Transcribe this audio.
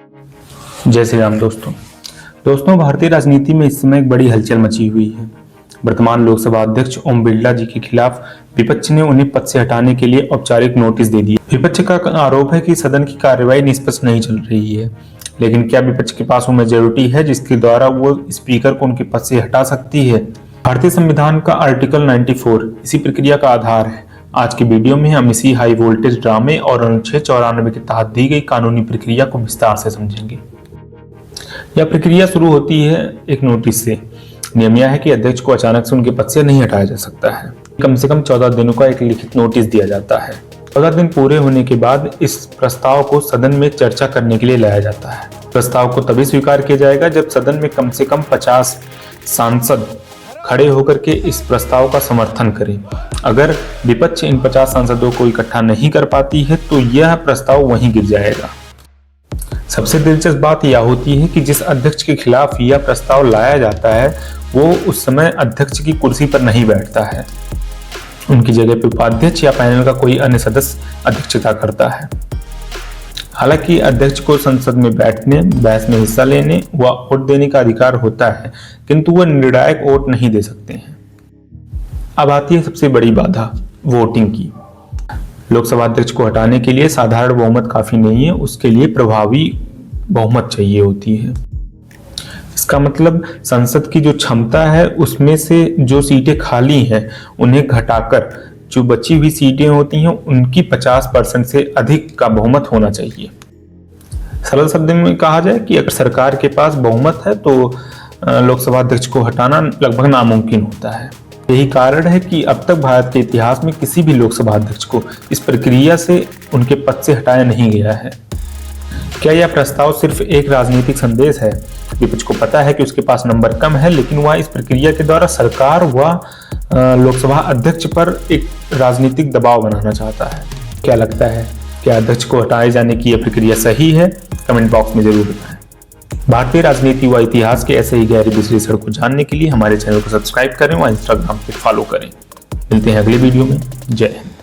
जय श्री राम दोस्तों, भारतीय राजनीति में इस समय एक बड़ी हलचल मची हुई है। वर्तमान लोकसभा अध्यक्ष ओम बिरला जी के खिलाफ विपक्ष ने उन्हें पद से हटाने के लिए औपचारिक नोटिस दे दिया। विपक्ष का आरोप है कि सदन की कार्यवाही निष्पक्ष नहीं चल रही है, लेकिन क्या विपक्ष के पास वो मेजॉरिटी है जिसके द्वारा वो स्पीकर को उनके पद से हटा सकती है? भारतीय संविधान का आर्टिकल 94 इसी प्रक्रिया का आधार है। आज की वीडियो में हम इसी हाई वोल्टेज ड्रामे और अनुच्छेद 94 के तहत दी गई कानूनी प्रक्रिया को विस्तार से समझेंगे। यह प्रक्रिया शुरू होती है एक नोटिस से। नियम यह है कि अध्यक्ष को अचानक से उनके पद से नहीं हटाया जा सकता है। कम से कम 14 दिनों का एक लिखित नोटिस दिया जाता है। 14 दिन पूरे होने के बाद इस प्रस्ताव को सदन में चर्चा करने के लिए लाया जाता है। प्रस्ताव को तभी स्वीकार किया जाएगा जब सदन में कम से कम 50 सांसद खड़े होकर के इस प्रस्ताव का समर्थन करें। अगर विपक्ष इन 50 सांसदों को इकट्ठा नहीं कर पाती है तो यह प्रस्ताव वहीं गिर जाएगा। सबसे दिलचस्प बात यह होती है कि जिस अध्यक्ष के खिलाफ यह प्रस्ताव लाया जाता है वो उस समय अध्यक्ष की कुर्सी पर नहीं बैठता है। उनकी जगह पर उपाध्यक्ष या पैनल का कोई अन्य सदस्य अध्यक्षता करता है। हालांकि अध्यक्ष को संसद में बैठने, बहस में हिस्सा लेने व वोट देने का अधिकार होता है, किंतु वह निर्णायक वोट नहीं दे सकते हैं। अब आती है सबसे बड़ी बाधा, वोटिंग की। लोकसभा अध्यक्ष को हटाने के लिए साधारण बहुमत काफी नहीं है, उसके लिए प्रभावी बहुमत चाहिए होती है। इसका मतलब संसद की जो क्षमता है उसमें से जो सीटें खाली हैं उन्हें घटाकर जो बची हुई सीटें होती हैं उनकी 50% से अधिक का बहुमत होना चाहिए। सरल शब्द में कहा जाए कि अगर सरकार के पास बहुमत है तो लोकसभा अध्यक्ष को हटाना लगभग नामुमकिन होता है। यही कारण है कि अब तक भारत के इतिहास में किसी भी लोकसभा अध्यक्ष को इस प्रक्रिया से उनके पद से हटाया नहीं गया है। क्या यह प्रस्ताव सिर्फ एक राजनीतिक संदेश है? विपक्ष को पता है कि उसके पास नंबर कम है, लेकिन वह इस प्रक्रिया के द्वारा सरकार व लोकसभा अध्यक्ष पर एक राजनीतिक दबाव बनाना चाहता है। क्या लगता है, क्या अध्यक्ष को हटाए जाने की यह प्रक्रिया सही है? कमेंट बॉक्स में जरूर बताएं। भारतीय राजनीति व इतिहास के ऐसे ही गहरे विश्लेषण को जानने के लिए हमारे चैनल को सब्सक्राइब करें व इंस्टाग्राम पे फॉलो करें। मिलते हैं अगले वीडियो में। जय हिंद।